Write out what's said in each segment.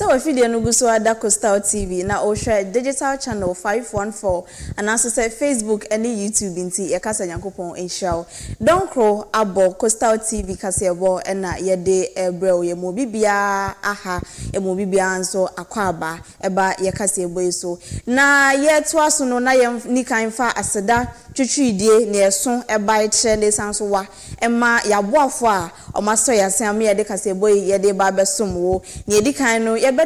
So if you didn't go so at Coastal TV, now or share digital channel 514 and also say Facebook and YouTube inti yakasa yankopon in show. Don't crow abo Coastal TV kasebo and na yede ebro ye mobibia aha e mobibia anso akwaba eba yakasa ebo so. Na ye twaso no na ye nika infa aseda twitwidie na yeso eba eche ne sanso wa ema yaboafo a omaso yasem ye de kasa ebo ye de ba besom wo ne di kan no yebeda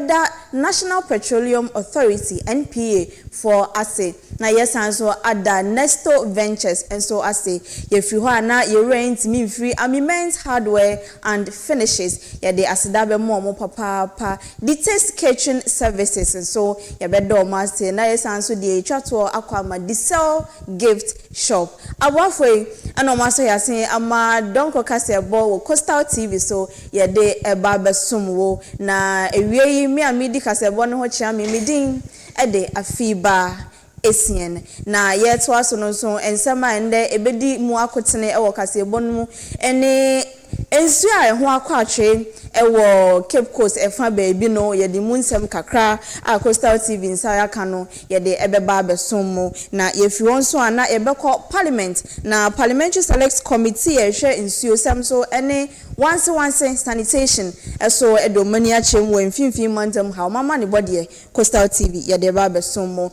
National Petroleum Authority NPA for assay na yesanso ada Nesto Ventures and so assay yefi ho ana ye rent me free amendment hardware and finishes ye de aseda be mo papa the test kitchen services and so yebedo o master na yesanso de twato akwama diesel gift shop abafoi ana o maso yasen ama donko kasebo wo Coastal TV so ye de eba besum wo na ewie mi amidi kasebo no ho chia mi midin ede AFIBA ESSIEN na yeto aso no so ensema ende ebedi mu akotene ewo kasebo no mu ene ensu a ho akwatwe ewo Cape Coast efa baby no ye di munsem kakra a Coastal TV nsaya ka no ye de ebeba besom na ye fi won so ana ebekọ parliament na parliamentary select committee ye hwe nsuo sam so ene once sanitation eso edomani a chem wo mfimfim mantam ha mama ne bode Coastal TV ye de ba besom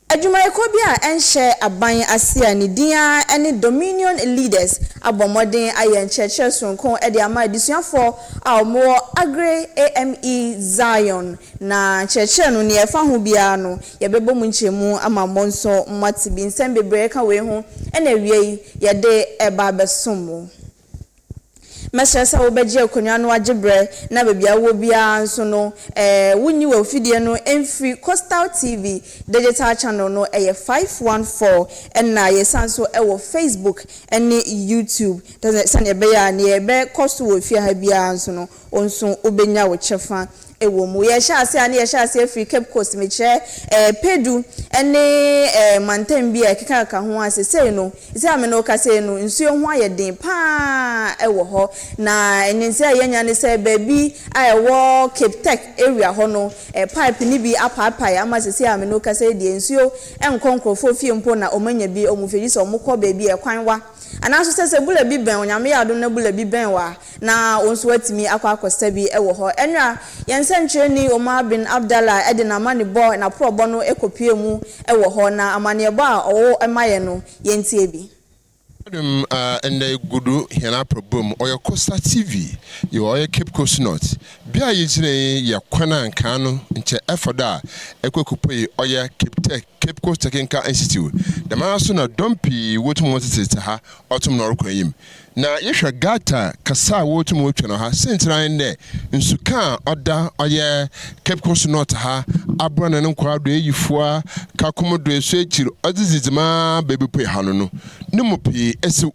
Ajumayeko bia enhye aban asia ni dia ene Dominion leaders abomoden ayen cheche sonkon e de ama disuafo a mo agre AME Zion na cheche no ne efa ho bia no ye bebo mu nchemu ama monso mmatibi nsem bebre ka we ho ene wiei ye de eba besom Mesresa obeje akonwa no agebre na bebia wo bia nso no wunyi we ofidie no emfri Coastal TV digital channel no 514 na yesanso wo Facebook ene YouTube sane be ya ne ebe kosto wo fie ha bia nso no onso obenya wo chefa ewo mu ye sha ase ani ye sha ase free Cape Coast me che pedu ene mantam bia keka ka ho ase sei no ise ame no ka sei no nsuo ho ayeden pa ewo ho na enyense ayenya ne se baby ayewo Cape Tech area ho no pipe ni bi apapa ama se sei ame no ka sei die nsuo enkonkrofo fie mpo na omanya bi omufedi so omukọ baby ekwanwa anaso se bula bi ben onyame yado na bula bi ben wa na onso atimi akwakosta bi ewo ho enra yensentre ni Omar bin Abdallah edina mani bo na probo no ekopie mu ewo ho na amane bo a owo emaye no yentie bi and the good hena problem or your Coastal TV, you are a Cape Coast North. Be a ya kwana and cano into Efoda, Equocupe or your Cape Coast Technical Institute. The Marasuna Dumpy, what wanted to her, autumn nor cream. Now, Yesha Gata, Kasa, what motion her, since line there, in Sukan, Oda, or your Cape Coast North her, Abran and Quadre, you for Kakumo, Switch, Odizima, baby pay Hanono. No P. Esu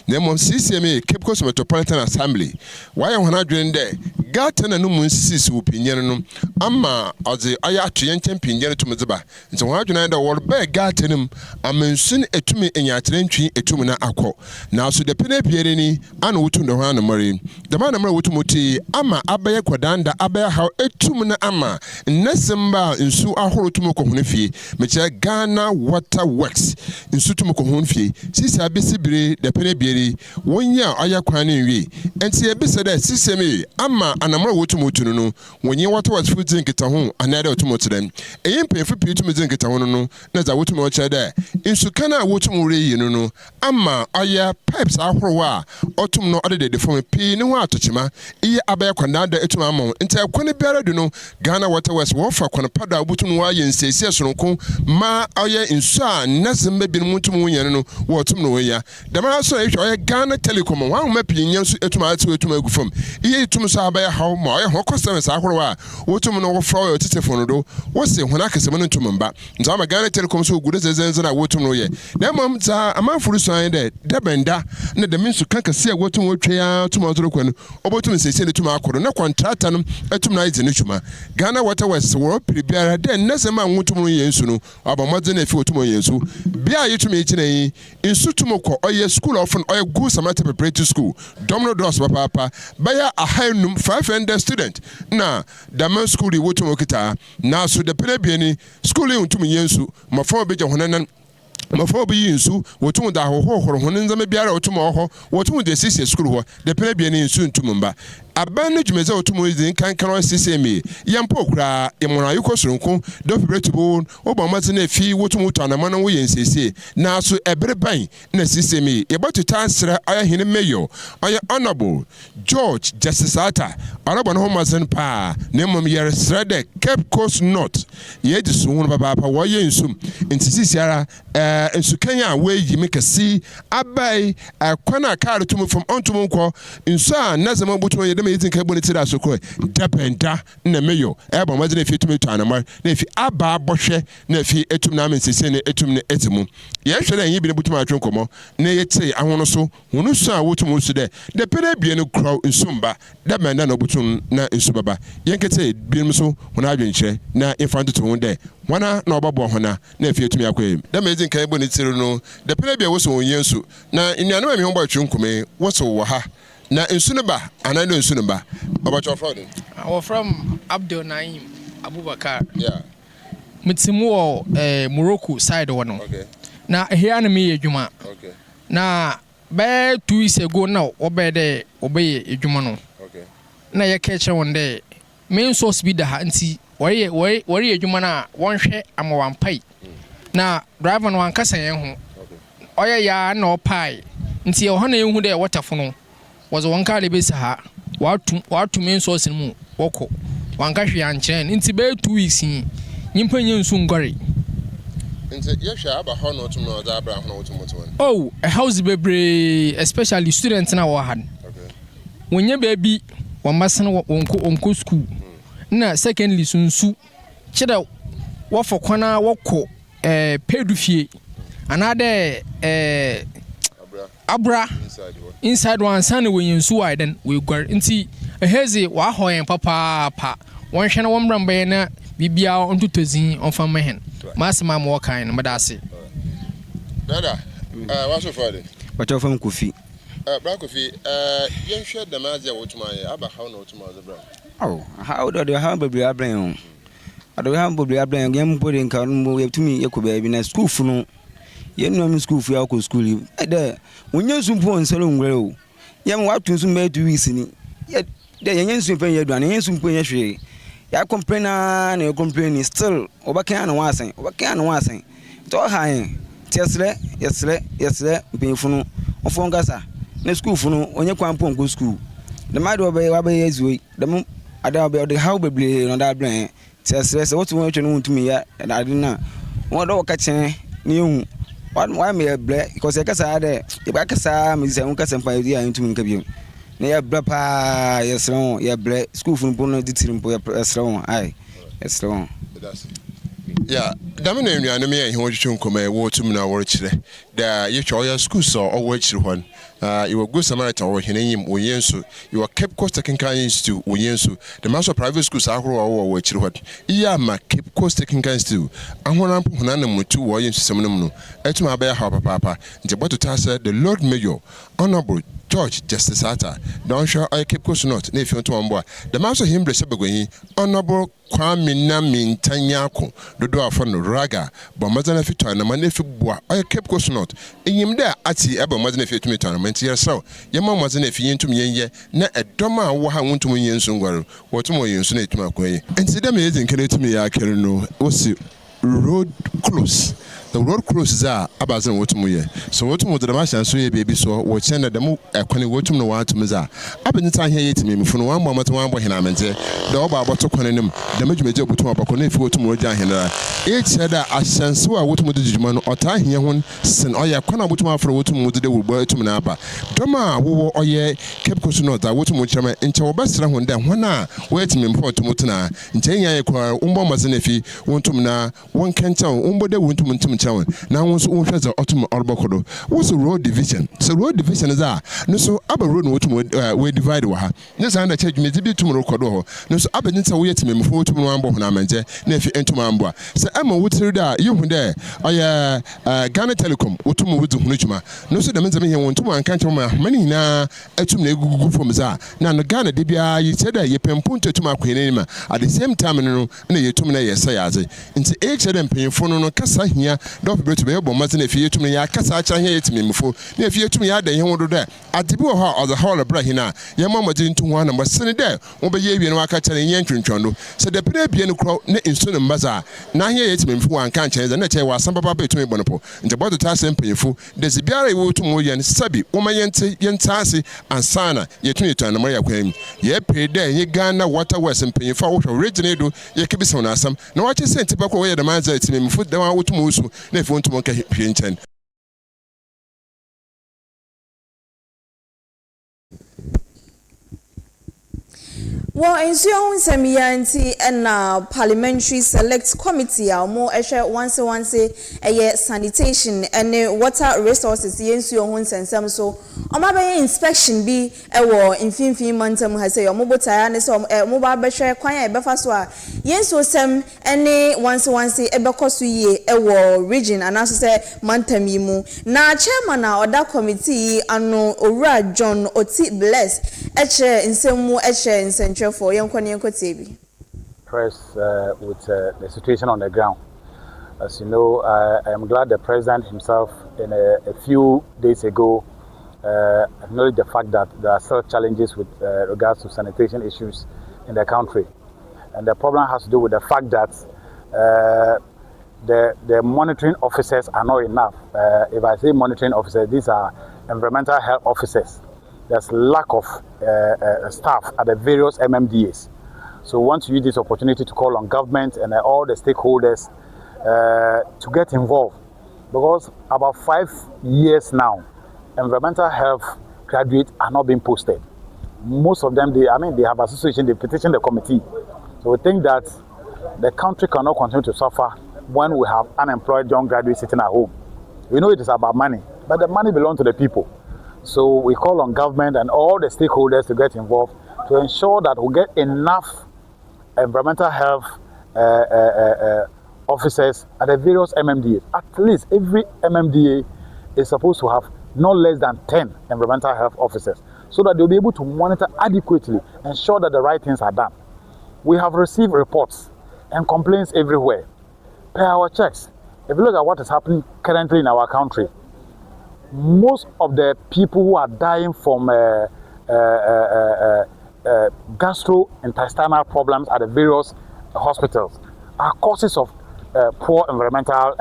Nemo CCMA Cape Coast Metropolitan Assembly. Why 100 there? Gata na numu nsisi upinyano ama oze aya atuyente pinyano tumuzeba. Nso 100 world be gata num amensun etumi enyatrentwi etumi na akọ. Na so de pene piere ni ana wutu ndo ho anamari. De ma anamari wutu muti ama abaye kwadanda abaye ha etumi na ama nnesemba nsu ahoro tumu ko honefie. Meche Ghana Water Works nsu tumu ko honefie. Sisi abisi bire de pene biere wonya aya kwane nwi. Enti ebise de CCMA ama anamara wotu no wonye water was food nkita ho anade wotu dem eyimpe fu pitu mezi nkita ho no na za wotu mo che da insuka na wotu mo reyi no ama aya pipes ahoro a otum no ode de form pi ne ho atochima iye abaya kwanada etum amon nti akwane biara du no Ghana Water West wo fa kwana pada wotu no aye nsesi soronko ma aya insu a nasembe bi no mutum wonye no wotum no ya dama so ehwe aya Ghana Telecom wa ma pi nyansu etum ati etum agufam iye etum so abaya how ma aya ho customers ahoro a wotum no wo fra yo telephone do wo se hona kasem no ntum mba nza ma Ghana Telecom so gude zezenze na wotum no ye na mam za amanfuru so an de debenda na de minsu kankase a wotum wotwe ya tum otoro kwanu obotum sese ne tum akoro na contractor no etum na ize ne twuma Ghana Water West wo pribiara de nasema wotum no yensu no abamodze na fi wotum yensu bia yetum ye kine yi insu tum ko oye school of fun oya go Samaritan Preparatory School domino dos papa baya a high 500 student na dama school wotu okita na so de pele bieni school untumi yensu mafo beja honanan mafo bi yinsu wotu da hohoro honen zama biara wotu ho wotu de sisi school ho de pele bieni yinsu ntumumba aban no dwumeze otumo izin kan sisemi yampo kura emona yiko soronko do fibretubo obamate na fi wotumo tanama na wo yensese na so ebere ban na sisemi yebatu tansra aya hine mayor aya honorable George Justice Ata araba no homasen pa na mom yere srede Cape Coast North ye disu won baba pa wo yensum ntisisi ara ensu Kenya we yimi kesi abai akwana card tumo from ontumo nko nsu a nazama butumo ye me think ebony tira so ko dependa na meyo e ba mazi na fi tumi tanama na fi aba bohwe na fi etum na amensese na etum na etimu ye hwe na yin bi ne butuma atwen komo na ye tei ahono so hunu so a wotum so de pere bie no kraw nsumba da menda na butum na nsubaba ye nkete biem so hunu adwenche na infant to hun de wana na obabo hona na fi etumi akoyim da mezi nkan ebony tiro no de pere bie wo so onyensu na nnuano ma mi ho ba atwen kome wo so wo ha na nsunba anano nsunba obacho fraud I from Abdul Naim Abubakar. Yeah. Mitimu Morocco side one. Okay. Na here na me adwuma. Okay. Na be 2 weeks ago now obe de obey adwuma no. Okay. Na ye catch one day main source bi da ha nti wori adwuma na won hwe amawan pai. Na driver no ankasa yen ho. Okay. Oye ya na opai. Nti ho na ehu de waterfo no. Was one car lebesa ha watu main source mu woko wanka hwe anchen nti be 2 weeks nyimpa nyensu ngore nti ye hwe aba ho no tum no da abra ho no tum tum oh a house bebre especially students na wo had okay wonye baby wamasana wonko school na secondly sunsu chida wofo kwana woko pedufie anade abra inside one san we yensu wide then we gwar nti eheze wa hoyen papa pa won hwe na womram be na bibia ontutozin onfa mehen masema mo kan no medase dada what's your father what of am kofi bra kofi yen hwe da maze wotuma ye aba how no wotuma ze bra oh how do they have baby abran ado have baby abran yem body nka no yetumi yekoba bi na school fu no yenu school fu ya ko school de onyensu mpo nselo ngwere o yem watu nsu me 2 weeks ni de yensu mpo ye duane yensu mpo ye hwe ya complain na complain still obakan na wasen to ha tiesre yesre mpefunu ofo ngasa na school funu onye kwampo nko school the mad obe yezuoi dem ada obe the how beble no da bran tiesre se wotu won twe no ntumi ya da na won do ka chen ni hu why me ble because e kasa de e ba kasa me se won kasa mpa ya ntumi nka biem na ya ble pa yesre ya ble school funu bo no ditirimpo yesre won ai yesre won yeah damina nnuane me ehwo twetwe nkoma e wo tum na wor kire da ye twa ya school so o wo kire hon you will go Samaritan or hinenyim oyenso you are Cape Coast Technical Institute oyenso the master private schools ahoro wo kire hon iya ma Cape Coast Technical Institute ahona mpo hona na mutu wo yenso semnum no etuma ba ya ha papa nti boto ta say the Lord Mayor Honorable George Justice Ata don't show I Cape Coast North na efi nto ambo the master him bless begoni Honorable Kwame na mintanyako dodo afọ no raga bo mazana fitwa na manefi bua I Cape Coast North enyim da ati eba mazana fi tumi twa menti yeso yema mazana fi yentum yenye na edoma wo ha wontum yensu ngwaro wotum yensu na etuma kwaye enti da me ezin kene tumi ya kere no osi road close the road close are abazan wotum ye so wotum de ma shan so ye baby so wo chen na dem ekwane wotum no watum za abenita hia yetimi mfuno wan bo mato wan bo hina mente da oba aboto kwane nim da madwumeje botum abako na fi wotum ro jan hina e che da ashanso a wotum de jujuma no ota hia hon sin oya kwana botum afro wotum mu de wurbo etum na aba doma wo oye Cape Coast no da wotum chama nche wo basra hon da hona wo yetimi mfo wotum tuna nche nya ye kwa umbo mazene fi wotum na won kencha umbo de wotum ntum chairman. Now once one has the autumn orbokodo. What's a road division? So road division is that. No so abba road we divide waha. Yes, I check me to be tomorrow kodo. No so abba didn't say to me before tomorrow na manje. Nefi into mambwa. So Emma would say that you there. Ghana Telecom. Utumu wudu hunujuma. No so the men's me want to and can't many na etum ne gugu from za. Now no Ghana debia you said that you pempunto to my queen at the same time no you to me yes say into each of them paying for no kasa here don't be to be able if you to me ya kasa cha here to me before if you to me ada you want there at the boha or the hall of brahina your mama didn't to one number send there won be ye no aka cha yen twintwondo so the pre bia no kro na insu no baza na here to me before an kan change na che wa san papa be to me bonopo into about the task paying for there's biara you to mo yen sabi wo ma yenta ase ansana ye twintwan na ya kwam ye pay there ye Ghana water west paying for original do ye kebi so na asam na wa che sent ba ko we the man za ti me fu da wa to mo su na if want to mo ka hwe nchen. Well, in Semianti and Parliamentary Select Committee, our more once a sanitation and water resources, yes, your own sense. So, my inspection be a war in 15 months. Has a mobile tire, so mobile bashare, quiet, befaswa. Yes, so some any once a becosu a war region, and as I say, Mantamimu. Now, chairman or that committee, and no Ora John Oti Bless, in some more in Central. For young press with the situation on the ground. As you know, I am glad the president himself, in a few days ago, acknowledged the fact that there are still challenges with regards to sanitation issues in the country, and the problem has to do with the fact that the monitoring officers are not enough. If I say monitoring officers, these are environmental health officers. There's lack of staff at the various MMDAs. So we want to use this opportunity to call on government and all the stakeholders to get involved. Because about 5 years now, environmental health graduates are not being posted. Most of them, they have association, they petition the committee. So we think that the country cannot continue to suffer when we have unemployed young graduates sitting at home. We know it is about money, but the money belongs to the people. So we call on government and all the stakeholders to get involved to ensure that we get enough environmental health officers at the various MMDAs. At least every MMDA is supposed to have not less than 10 environmental health officers so that they'll be able to monitor adequately, ensure that the right things are done. We have received reports and complaints everywhere. Per our checks, if you look at what is happening currently in our country, most of the people who are dying from gastrointestinal problems at the various hospitals are causes of poor environmental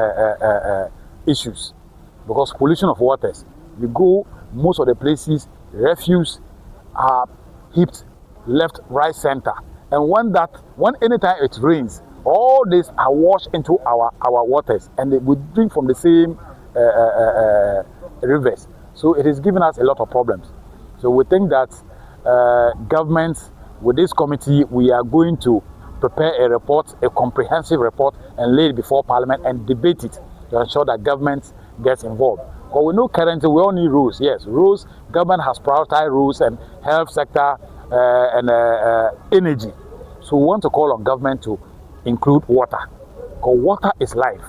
issues, because pollution of waters. You go most of the places, refuse are heaped left, right, center, and when anytime it rains, all these are washed into our waters, and they would drink from the same rivers. So it is giving us a lot of problems. So we think that government, with this committee, we are going to prepare a report, a comprehensive report, and lay it before Parliament and debate it to ensure that government gets involved. But we know currently we all need rules. Yes, rules. Government has prioritized rules and health sector and energy. So we want to call on government to include water, because water is life.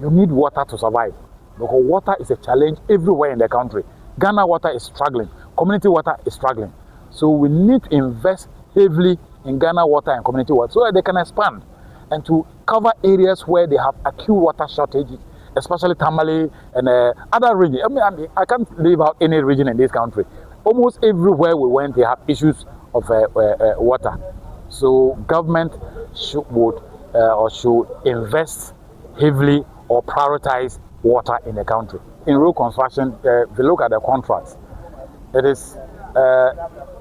You need water to survive, because water is a challenge everywhere in the country. Ghana water is struggling. Community water is struggling. So we need to invest heavily in Ghana water and community water so that they can expand and to cover areas where they have acute water shortages, especially Tamale and other regions. I can't leave out any region in this country. Almost everywhere we went, they have issues of water. So government should invest heavily or prioritize water in the country. In road construction, if you look at the contracts, it is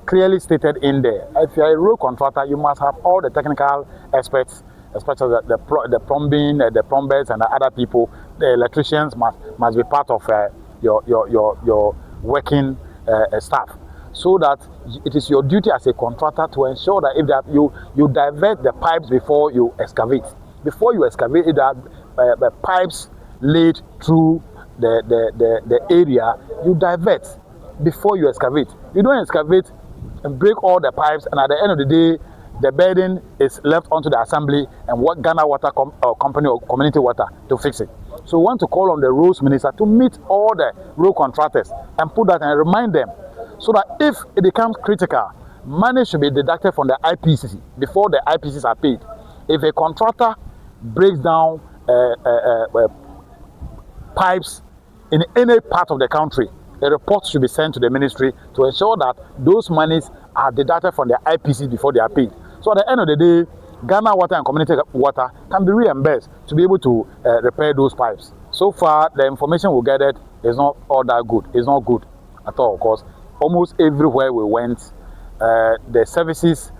clearly stated in there. If you are a road contractor, you must have all the technical experts, especially the plumbing, the plumbers, and the other people. The electricians must be part of your working staff, so that it is your duty as a contractor to ensure that if that you divert the pipes before you excavate. Before you excavate, the pipes laid through the area, you divert before you excavate. You don't excavate and break all the pipes, and at the end of the day, the burden is left onto the assembly and what Ghana Water Company or Community Water to fix it. So we want to call on the roads minister to meet all the road contractors and put that and remind them so that if it becomes critical, money should be deducted from the IPCC before the IPCs are paid. If a contractor breaks down pipes in any part of the country, a report should be sent to the ministry to ensure that those monies are deducted from the IPC before they are paid. So at the end of the day, Ghana Water and Community Water can be reimbursed to be able to repair those pipes. So far, the information we gathered is not all that good. It's not good at all, because almost everywhere we went, the services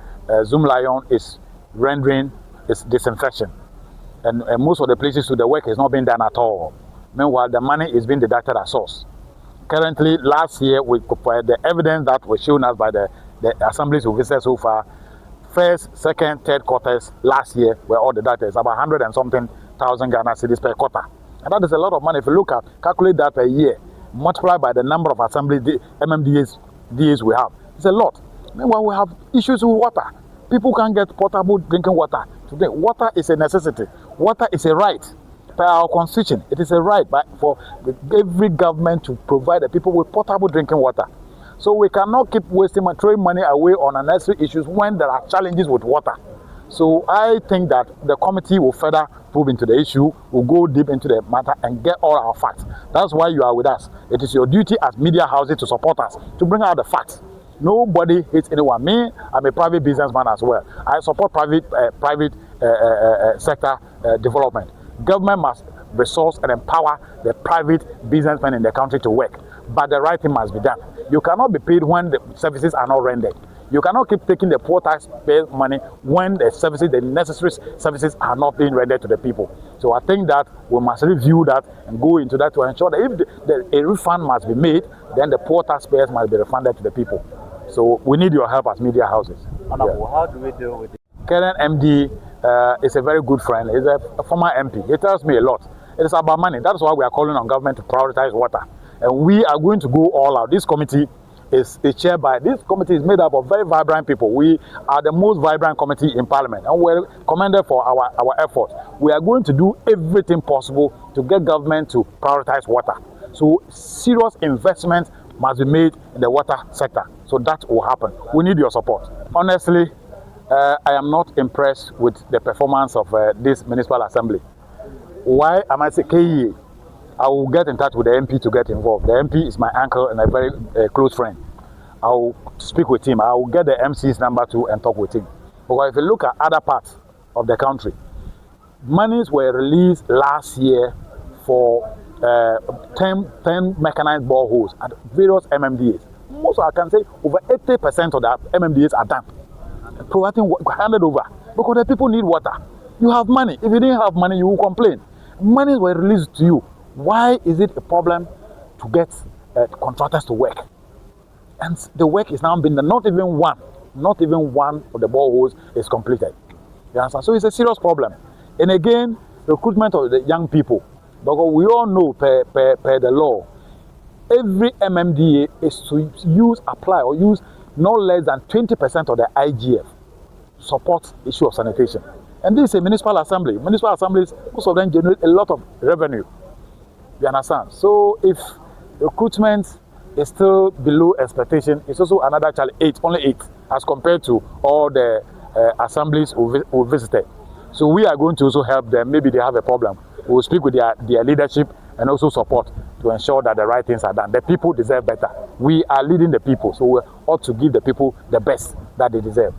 Zoom Lion is rendering is disinfection. And most of the places the work is not being done at all. Meanwhile, the money is being deducted at source. Currently, last year, the evidence that was shown us by the assemblies we visited so far, first, second, third quarters last year were all the data. It's about 100 and something thousand Ghana cedis per quarter. And that is a lot of money. If you calculate that per year, multiply by the number of assemblies, MMDAs we have, it's a lot. Meanwhile, we have issues with water. People can't get potable drinking water today. Water is a necessity. Water is a right. By our constitution, it is a right for every government to provide the people with potable drinking water. So we cannot keep wasting and throwing money away on unnecessary issues when there are challenges with water. So I think that the committee will further probe into the issue, will go deep into the matter and get all our facts. That's why you are with us. It is your duty as media houses to support us, to bring out the facts. Nobody hates anyone. Me, I'm a private businessman as well. I support private sector development. Government must resource and empower the private businessmen in the country to work. But the right thing must be done. You cannot be paid when the services are not rendered. You cannot keep taking the poor taxpayer money when the necessary services are not being rendered to the people. So I think that we must review that and go into that to ensure that if a refund must be made, then the poor taxpayers must be refunded to the people. So we need your help as media houses. Honorable, how do we deal with it? Current MD is a very good friend. He's a former MP. He tells me a lot. It is about money. That's why we are calling on government to prioritize water. And we are going to go all out. This committee is chaired by, this committee is made up of very vibrant people. We are the most vibrant committee in Parliament, and we're commended for our efforts. We are going to do everything possible to get government to prioritize water. So serious investment must be made in the water sector. So that will happen. We need your support. Honestly, I am not impressed with the performance of this municipal assembly. Why am I saying KE? I will get in touch with the MP to get involved. The MP is my uncle and a very close friend. I will speak with him. I will get the MC's number too and talk with him. Because if you look at other parts of the country, monies were released last year for 10 mechanized boreholes at various MMDAs. Most, I can say, over 80% of the MMDAs are done. Providing handed over because the people need water. You have money. If you didn't have money, you will complain. Monies were released to you. Why is it a problem to get contractors to work? And the work is now being done. Not even one of the boreholes is completed. You understand? So it's a serious problem. And again, recruitment of the young people. Because we all know per the law, every MMDA is to apply or use no less than 20% of the IGF to support the issue of sanitation. And this is a municipal assembly. Municipal assemblies, most of them generate a lot of revenue. You understand? So if recruitment is still below expectation, it's also another challenge, only 8, as compared to all the assemblies we visited. So we are going to also help them. Maybe they have a problem. We will speak with their leadership and also support to ensure that the right things are done. The people deserve better. We are leading the people, so we ought to give the people the best that they deserve.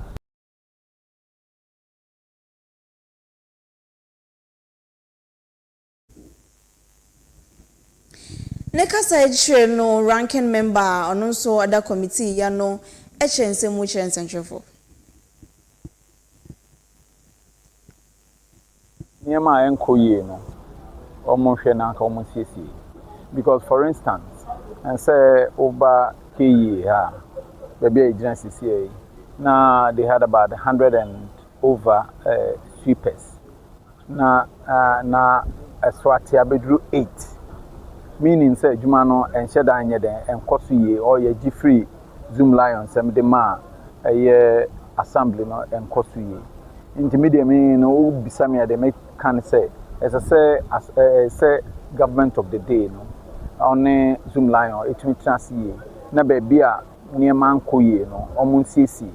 Nekasa ejire no ranking member ono so other committee ya no echense mu chense ntwefo. Niema enkoye no omo hwe na ka omo siesie. Because for instance, and say over KE baby ejina siesie na they had about 100 and over sweepers. Na ɛswate abedru 8 meaning say adwuma no enhyɛ da anyɛ den enkɔ so yie or yɛ gi free Zoom Lion sɛm de ma ɛyɛ assembly no enkɔ so yie nti me de me no bisa me de me kan say say government of the day no on Zoom Lion etumi trans yie na be bia niema nkɔ yie no ɔmo nsiesie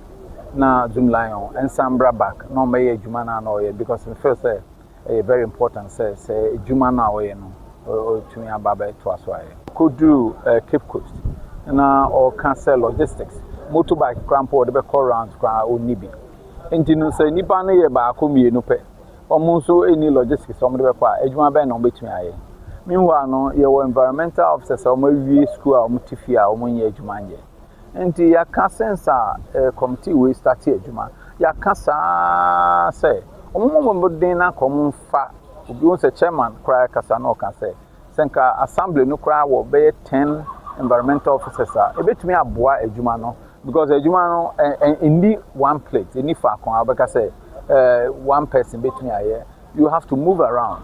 na Zoom Lion ensambra back no me adwuma na na ɔyɛ because me feel say very important say adwuma na ɔyɛ no to me about to us. Could do Cape Coast na or cancel logistics. Motorbike crampo the call round or nibi. Intinu say nipa na ye ba ko mienu pe. Omo so any logistics omo de kwa adwuma ben no betumi aye. Meanwhile no ye environmental officers omo wie school a omo tifia omo nye adwuma nye. Enti ya ka sense committee we start adwuma. Ya ka sa say omo mo den na kom fa obi won say chairman cry kasa no kan say senka assembly no cry wo be 10 environmental officers e betumi aboa adwuma no because adwuma no indi one plate any fa kon abeka say one person betumi aye you have to move around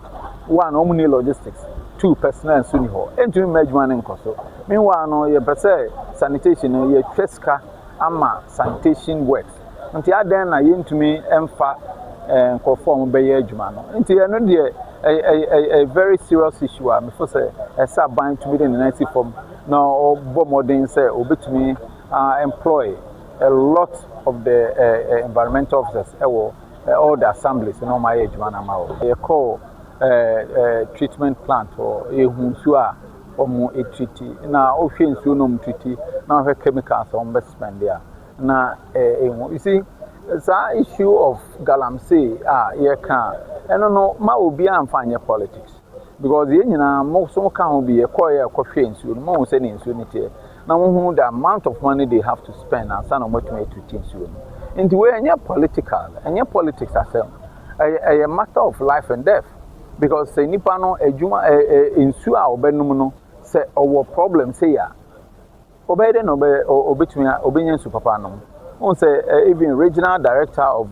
one omni logistics 2 personnel suni ho entumi adwuma no nkoso meanwhile no ye pese sanitation no ye tweska ama sanitation works nti aden na ye ntumi emfa conform be adwuma no nti eno de a very serious issue me for say esa ban to be in the 90 form now bo modern say obetumi employ a lot of the environmental officers all the assemblies no my adwuma na ma o e call treatment plant or ehunsu a omo etreat na ohwe nsu no mtreat na ohwe chemicals on be spend there na you see it's an issue of galamsey ye can no ma obi amfanye politics because ye nyina mo so kan ho bi ye koye akohwe nsuo no mo se ne nsuo ne tie na mo hu the amount of money they have to spend and sana mo tumi to nsuo no nti we enye political enye politics asem a matter of life and death because say nipa no adwuma nsuo a obenum no say owo problem say ya obede no obetumi obenya nsu papa no on say even regional director of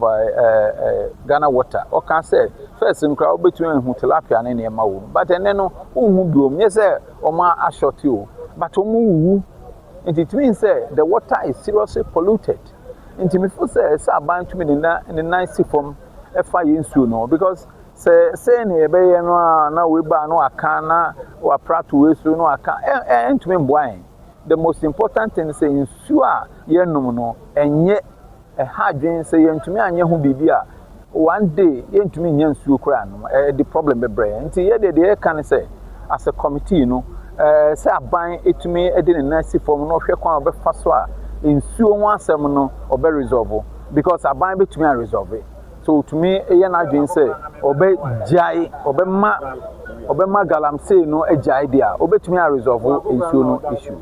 Ghana Water or can say first in crowd between who tilapia and any ma but and then no who do yes oma ashort you but omu it means say the water is seriously polluted into me for say ban to me in the nice form FI insu no because say ne be no na we ba no aka na wa pratu we so no aka to me boy. The most important thing is ensure ye num no enye hadwen say yentumi anye ho bibia one day yentumi nya nsuo kra no the problem be bre nti ye de kan say as a committee no say aban etumi ede ne nasi form no hwe kwan obefa so a nsuo ho asem no obe resolve because aban betumi a resolve so to me ye na adwen say obe jai obe ma galamsey no ejai dia obetumi a resolve nsuo no issue.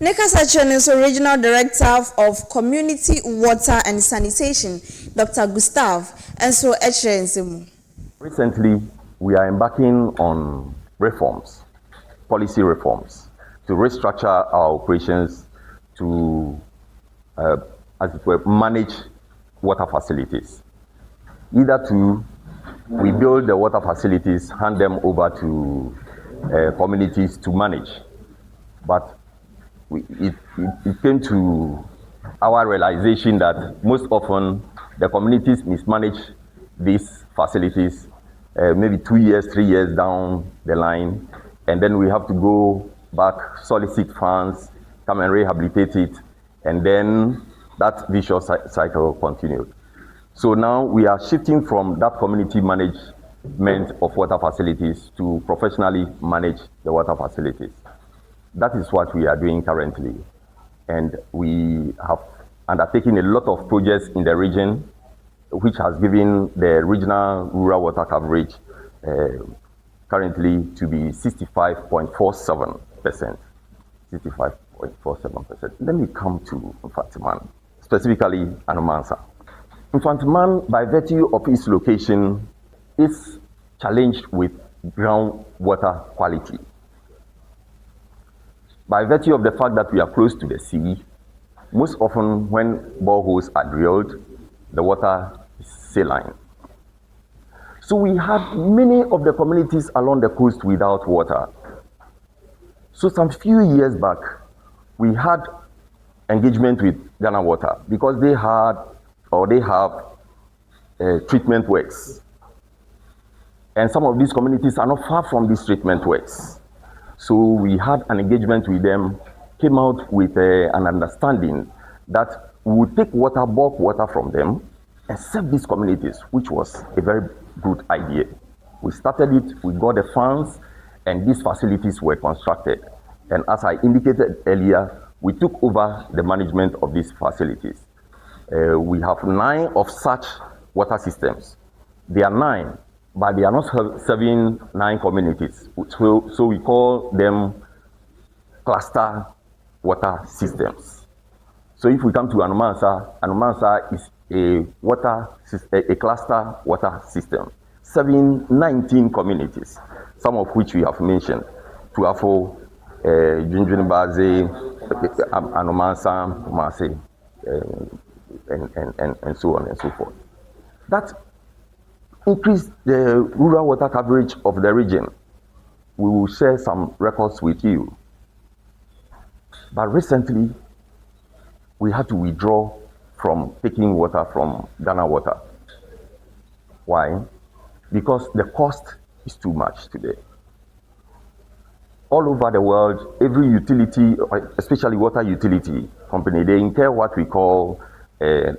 Nekasachon is Regional Director of Community Water and Sanitation, Dr. Gustav, and so recently, we are embarking on reforms, policy reforms, to restructure our operations to, as it were, manage water facilities. Either to, we build the water facilities, hand them over to communities to manage, but it came to our realization that most often the communities mismanage these facilities maybe 2 years, 3 years down the line, and then we have to go back, solicit funds, come and rehabilitate it, and then that vicious cycle continued. So now we are shifting from that community management of water facilities to professionally manage the water facilities. That is what we are doing currently, and we have undertaken a lot of projects in the region, which has given the regional rural water coverage currently to be 65.47%. 65.47%. Let me come to Infantiman, specifically Anomansa. Infantiman, by virtue of its location, is challenged with groundwater quality. By virtue of the fact that we are close to the sea, Most often when boreholes are drilled, the water is saline. So we had many of the communities along the coast without water. So some few years back, we had engagement with Ghana Water because they have treatment works. And some of these communities are not far from these treatment works. So we had an engagement with them, came out with an understanding that we would take water, bulk water from them, and serve these communities, which was a very good idea. We started it, we got the funds, and these facilities were constructed. And as I indicated earlier, we took over the management of these facilities. We have 9 of such water systems. They are 9, but they are not serving 9 communities. So we call them cluster water systems. So if we come to Anumansa is a cluster water system, serving 19 communities, some of which we have mentioned: Tuafo, Junjunibaze, Anumansa, Mase, and so on and so forth. That increased the rural water coverage of the region. We will share some records with you. But recently, we had to withdraw from taking water from Ghana Water. Why? Because the cost is too much today. All over the world, every utility, especially water utility company, they incur what we call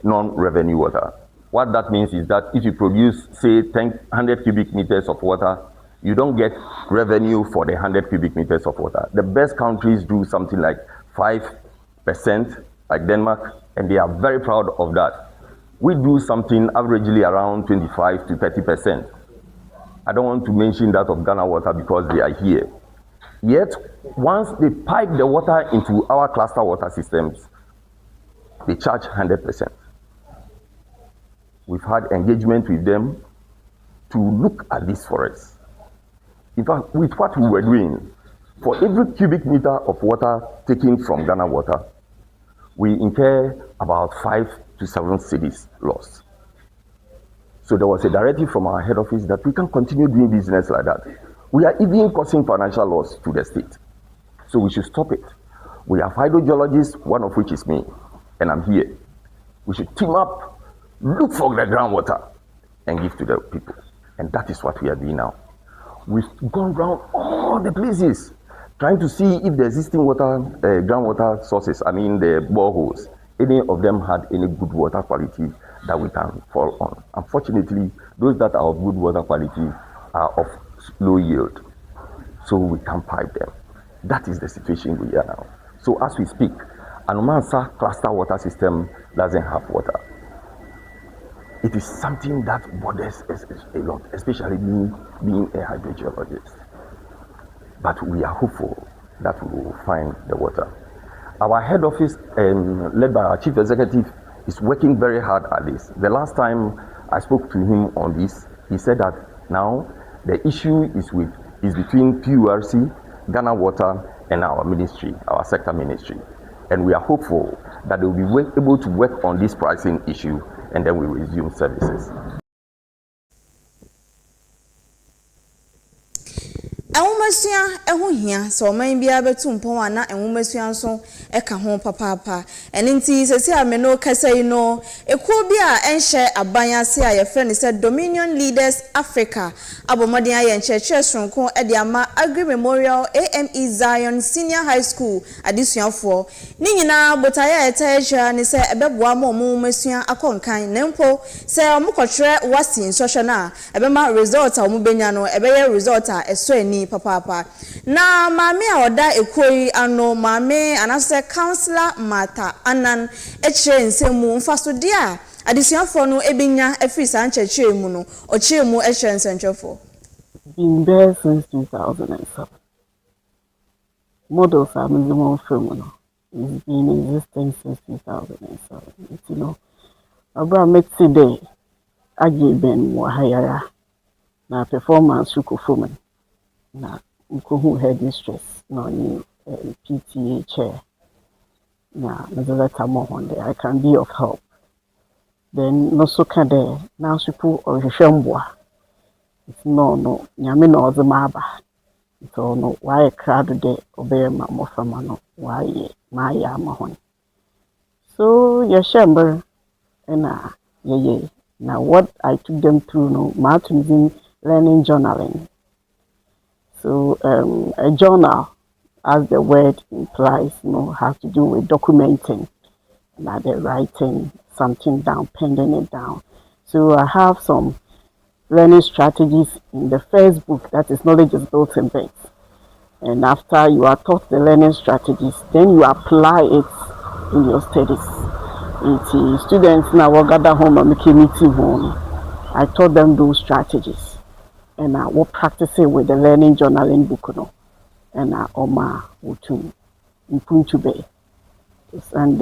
non-revenue water. What that means is that if you produce, say, 100 cubic meters of water, you don't get revenue for the 100 cubic meters of water. The best countries do something like 5%, like Denmark, and they are very proud of that. We do something averagely around 25 to 30%. I don't want to mention that of Ghana Water because they are here. Yet, once they pipe the water into our cluster water systems, they charge 100%. We've had engagement with them to look at this for us. In fact, with what we were doing, for every cubic meter of water taken from Ghana Water, we incur about 5 to 7 cities lost. So there was a directive from our head office that we can continue doing business like that. We are even causing financial loss to the state. So we should stop it. We have hydrogeologists, one of which is me, and I'm here. We should team up, look for the groundwater, and give to the people. And that is what we are doing now. We've gone around all the places, trying to see if the existing water, groundwater sources, I mean the boreholes, any of them had any good water quality that we can fall on. Unfortunately, those that are of good water quality are of low yield, so we can't pipe them. That is the situation we are now. So as we speak, Anumansa cluster water system doesn't have water. It is something that bothers us a lot, especially me being a hydrogeologist. But we are hopeful that we will find the water. Our head office, led by our chief executive, is working very hard at this. The last time I spoke to him on this, he said that now the issue is between PURC, Ghana Water, and our ministry, our sector ministry. And we are hopeful that they will be able to work on this pricing issue, and then we resume services. Enwomasua eho hia so oman bia betu mpon ana enwomasua nso eka ho papapa ene nti sesi ameno kasai no ekuo bia enhye aban ase a ye friend said Dominion Leaders Africa abomodin aye ncheche sonko e de ama Agri Memorial AME Zion Senior High School adesuafo ni nyina botaya etaja ni se ebeboa ma omumasua akonkan nempo se omukotwere wasi nsosho na ebema result a omubenya no ebeye result a eso ani papa na mame a oda ekoi ano mame anase counselor Mata Anan echire nsemu mfaso dia adesuafo no ebinya afisa ncheche mu no ochire mu echire nsentwefo been there since 2007. Models are minimum film. It's been in existence since 2007. You know, Abraham met today. I gave them more higher. Na performance you could form. Na who had distress. No new PTA chair. na nazaleta mo honde I can be of help. Then no so ka there now supu or hwehwemboa. It's no nyame na ozema so no why crowd de obey ma mo fama no why my ya ma hon. So your chamber and yeah. Now what I took them through no using learning journaling. So a journal, as the word implies, has to do with documenting, like writing something down, penning it down. So I have some learning strategies in the first book, that is Knowledge is Built in Beds. And after you are taught the learning strategies, then you apply it in your studies. Students now will gather home and make a meeting home. I taught them those strategies. And I will practice it with the learning journaling book. And I oma would improve to be. And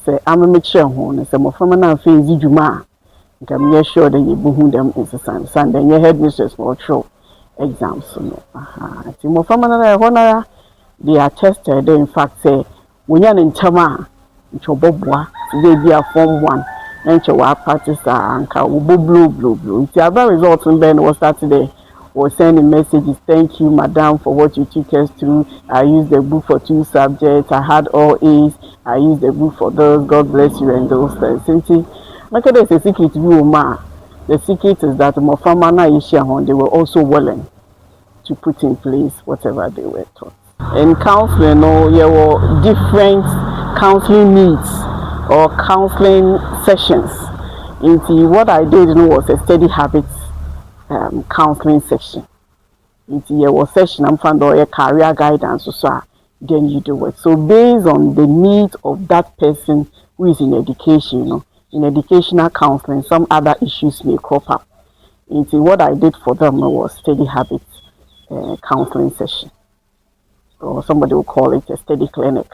say, I'm a mixture home. And say, my family now face Juma. I'm not sure that you boom them in the Sunday. Your headmistress will show exams. My family, they are tested. They in fact say, when you're in Tama, Chobobwa, they be a form 1. And you practice and blue. It's about results and then was Saturday. Was sending messages, thank you, madam, for what you took us through. I used the book for 2 subjects. I had all A's. I used the book for those. God bless you and those things. Look at this, a secret view, ma. The secret is that they were also willing to put in place whatever they were taught. In counseling, there were different counseling needs or counseling sessions. What I did was a steady habits counseling section. There was session I'm found or a career guidance, so then you do it. So based on the needs of that person who is in education, in educational counseling, some other issues may crop up. What I did for them was steady habits counseling session, or somebody will call it a steady clinic.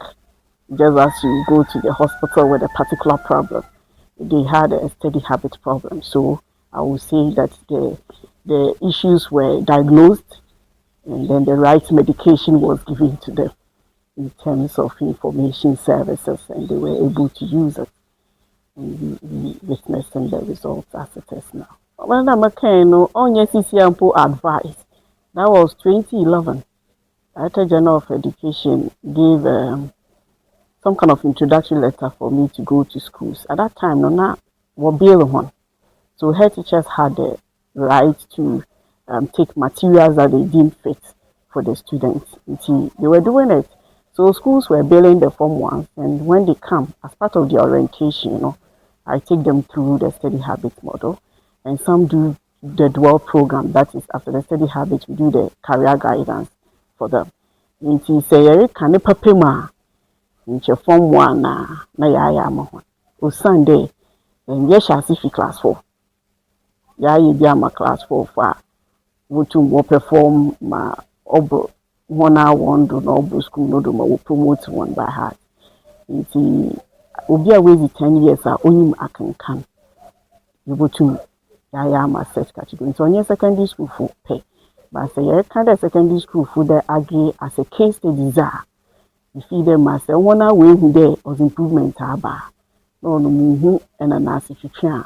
Just as you go to the hospital with a particular problem, they had a steady habit problem. So I would say that the issues were diagnosed and then the right medication was given to them in terms of information services, and they were able to use it. And we witnessing the results as it is now. When I'm on your advice, that was 2011. The Attorney General of Education gave some kind of introductory letter for me to go to schools. At that time, so head teachers had the right to take materials that they deemed fit for the students. They were doing it. So schools were billing the Form 1s, and when they come, as part of the orientation, I take them through the steady habits model, and some do the dual program. That is, after the steady habits, we do the career guidance for them. Say, can you pay ma? Form 1 na ya o Sunday, and yes, I see class 4. Yeah, you be my class 4 for what to perform my obo 1 hour one do no school no do my promote one by heart. Obi a wezi 10 years only I can you go to yeah my search category. So on your secondary school for pay, but say you kind of secondary school for the agree as a case study you feed them as a 1 hour way there was improvement no and an as if you can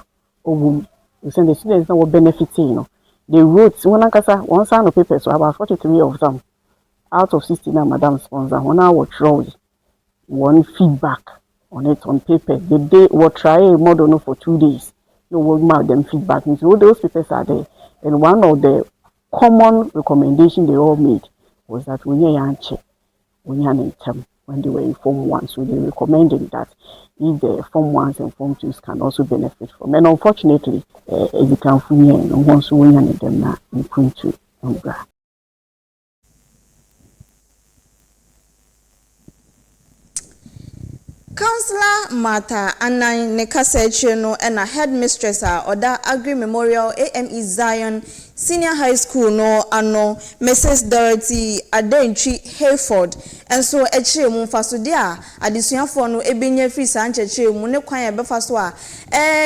you send the students now benefiting. They wrote one sign of paper, so about 43 of them out of 69 madam sponsor 1 hour drawing one feedback on it on paper. The day will try a model for 2 days. You will mark them feedback. And so those papers are there. And one of the common recommendations they all made was that when they were in Form 1. So they recommended that if the Form 1s and Form 2s can also benefit from. And unfortunately, as you can see, no one so we them now in point to Umbra. Councillor Martha Anan Nekasechino and a headmistress or that Agri Memorial AME Zion Senior High School no ano Mrs. Dorothy Adenchi Hayford and so eche mu faso dia adesuafo no ebenye free sancheche mu ne kwan ebefa so a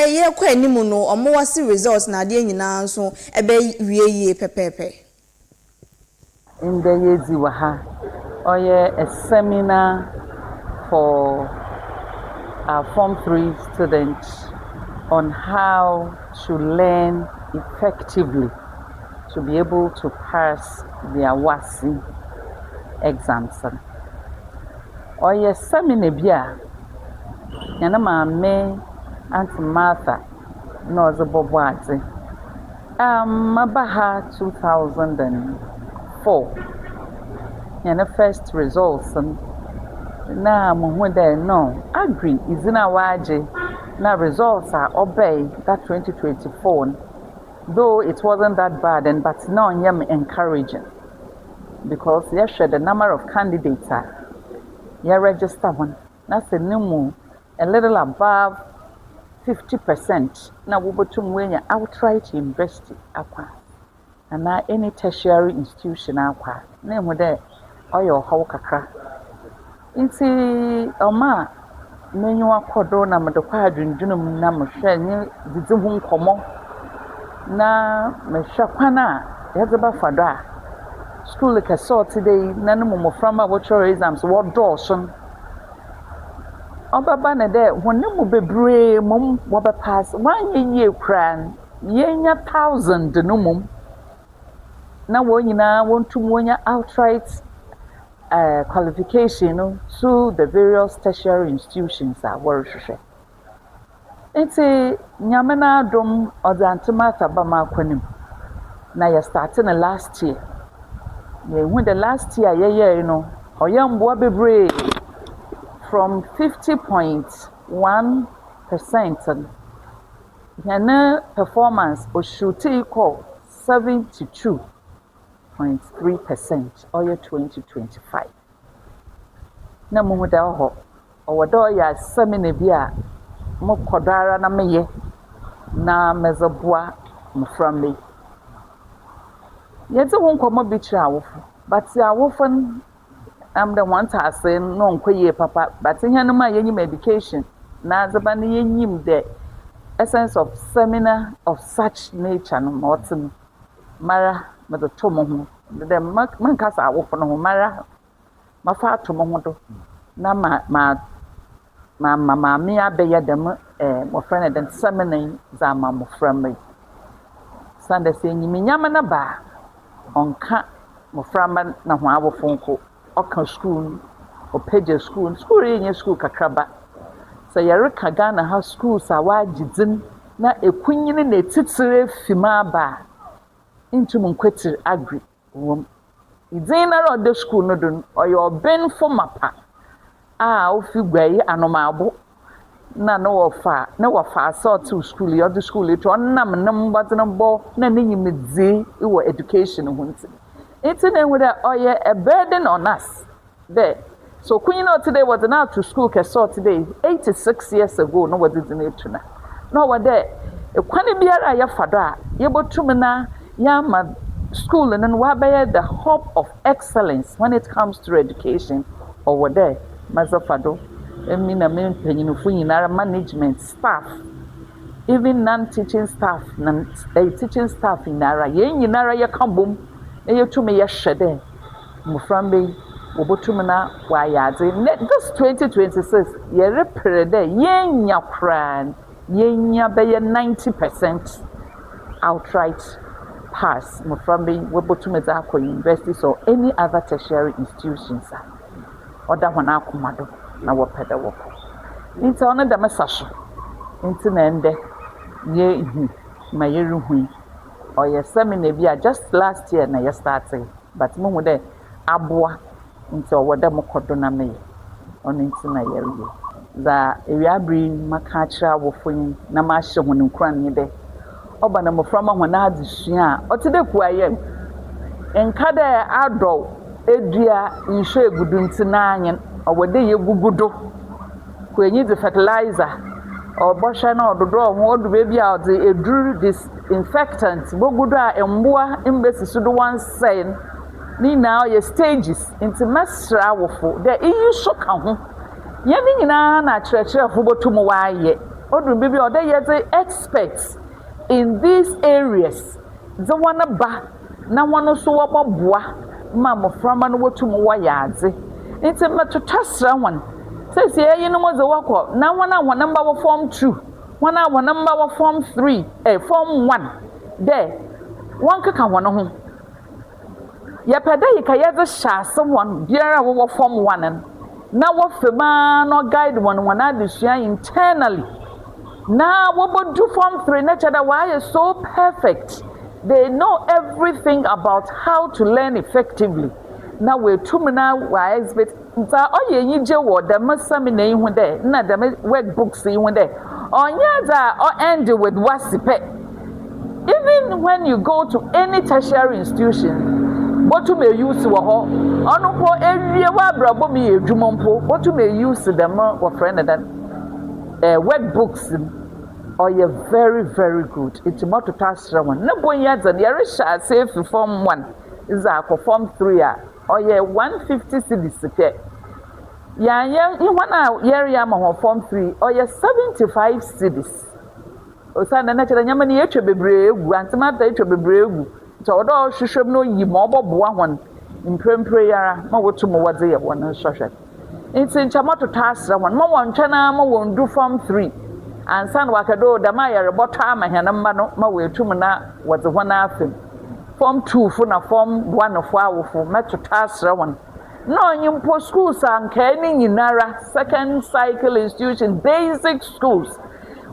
ye kwa animu no omo wase results na ade nyina so ebe wieye pepepe. In the yezi wa ha oye a seminar for our Form 3 students on how to learn effectively to be able to pass their WASI exams. Or yes, seminar bia yana maame Aunt Martha no Boboate. Mabaha 2004. Yana first results na mo there no agree is in our na results are obey that 2024, though it wasn't that bad, and but now I'm encouraging because yes, the number of candidates are register one. That's a new a little above 50%. Now we bottom when you outright university aqua and now any tertiary institution aqua. Name with there or your how kakra. Inti oma menyu akodo na medokwa adwundwunum na mohwe ni didi hu nkomo na mehwe kwana yezeba fado a school ka so today na no momoframa virtual exams what dawson obaba na de woni mu bebre mom wo be pass wan yenye kran yenya 1000 no mom na wo nyina wontum wonya outright qualification to the various tertiary institutions that were share. It's a nyamena dom or the antimata bama kwanim. Now you're starting the last year. When the last year, or young boy be from 50.1%. Yana performance or should equal 72.3% or your 2025. Na mo da ho o do ya seminar bia mo kodara na meye na mezoboa mo from me. Yete won komo bi tra awofo but awofo am the one to say no nkoye papa but hanu ma yenyim education na azaba na yenyim the essence of seminar of such nature no motim mara medo to mo ho de man kasa awofo no mara mafa to mo ho do na ma me abeye dem mo friend dem seminar za ma mo from Sunday say nyimi nyama na ba onka mo framba na ho awofo nko oka school o page school yenye school kakraba say yare kaga na ha school sa wagidin na ekunyini na titire fima ba into munkweti agri wom idin na the school no do oyo ben for mapa ofi gwayi anomabo na no wafa sort to school your the school it onam nam batenbo na nyimedzi iwo education hunti it's in with a burden on us there so kunyina today was now to school ke sort today 86 years ago no was it na no wa there ekwani biara ya fado a yebotum na ya ma school and wa be the hub of excellence when it comes to education over there mazafado emina men penyinufo nyinara management staff even non-teaching staff teaching staff nyinara yen nyinara ya kambom eyetumi ya hwede muframbe obotum na wa yaade this 2026 ye repre de yen nyakran yen nya be 90% outright pass muframbe obotum za akọ universities or any other tertiary institutions oda hona akomado na wopeda woko nti ono da mesaso nti na ende ye mayeruhu or your seminar bia just last year na you started but mo hu de aboa nti owoda mokodo na me ono nti na yeriye za ewiabri maka kira wofun na ma hye ho nkran ni de oba na moframa ho na adesua otide kuaye enka de adol edua nhwe egudu nti na anyen owode ye gugudo kwenyi the fertilizer or bosha na ododo ho odu be bia ode eduru disinfectant bogudo a emboa embesi so do one sign ni now your stages into masra wofo the EU shoka ho ye ni nyina na kire fo botum wa ye odu be bia ode ye the experts in these areas the one ba na one so wo boa ma mo frama no botum wa yaadze. It's a matutasa one. Says here, you know what's the work. Now, one number of form 2, one number of form 3, form 1. There, one can one home. Yapeda, you can either share someone, dear, over form 1 and now what for man or guide one internally. Now, what would do form 3 nature that why is so perfect? They know everything about how to learn effectively. Now we're 2 minutes wise, but oh, you do the Mussamina in one day, not the workbooks in one day. Or yada or end with wasipe. Even when you go to any tertiary institution, what you may use to a hall, on for every brabo me a jumompo, what you may use to them or friend than workbooks. Oh, you're very, very good. It's more to task one. No boy yet, and there is shall say for form 1 is for form 3. Oh, yeah, 150 cedis. Yeah, you want out area form 3. Oh, yeah, 75 cedis. O sa na natural nyamani etwa bebregu antimata etwa bebregu so odo hwehwem no yi ma oboboa hon mprempre yara ma wotumo wodze ye won hwehwe nti nchamato tasra won ma wontwe na ma wondu form 3 ansan wakado da ma yare boto amahana mma no ma wetum na wodze hona afem form 2 fu na form 1 fu awofo meto tasra won no nyimpo schools anka ni nyinara second cycle institution basic schools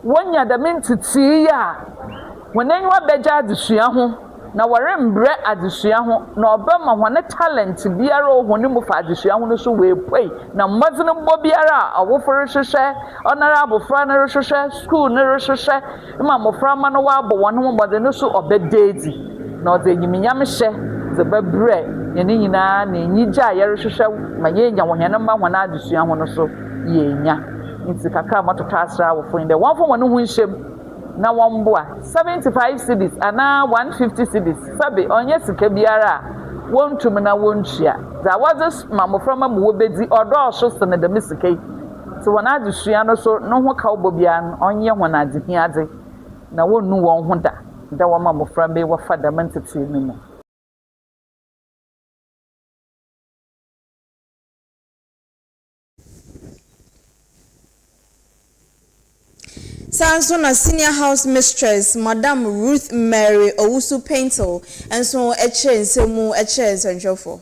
wonya da mentiti ya wonenwa beja adesua ho na warembre adesua ho na obama hone talent biara ohone mu fa adesua ho no so we poi na mmazene mbo biara awoforo hwehwe onara abofra na hwehwe school na hwehwe ma mofra ma no wa abo won ho mbode no so obededi na ode nyiminyam hye ze bebre yene nyina na enyija yere hwehwe ma yenya wohene ma hona adesua ho no so yenya nti kaka matoto asra wo for in the one for one hu nshem na one boa 75 cedis ana 150 cedis sabe onye sika biara wontum na wontua za wazes mamoframa mu wobedi odo so sene de misike ti wona adesua no so no ho ka obobia no onye hona adehia na wonu won ho da wa mamoframa be wa fada mentete ni mu Sansona senior house mistress Madam Ruth Mary Owusu Paintel and so ensemu ensofo.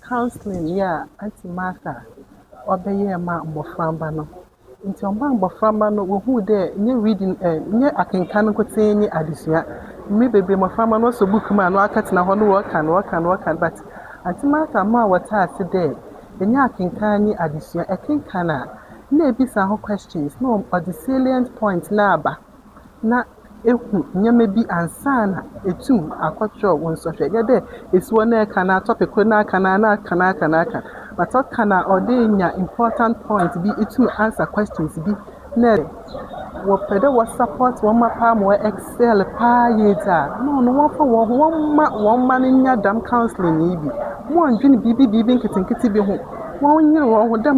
Counseling yeah Auntie Martha obeye ma mboframba no. Nti omba mboframba no wo hu de nye reading nye akenkan ko tenyi adesua. Me bebe mboframba no so book ma no akatina ho no work but Auntie Martha ma wata ase de nye akenkan ni adesua ekenkana na ebisa ho questions no or the salient point na aba na ehu nyame bi ansana etum akotro won so hwe ye de esiwo na kana topic na kana but kana odenya important point bi etum answer questions bi na wo pede wo support wo mapa mo excel pa yeta no wo fa wo ma nya dam counseling yi bi mo ndwene bibi nketenkete bi ho wo nyire wo ho da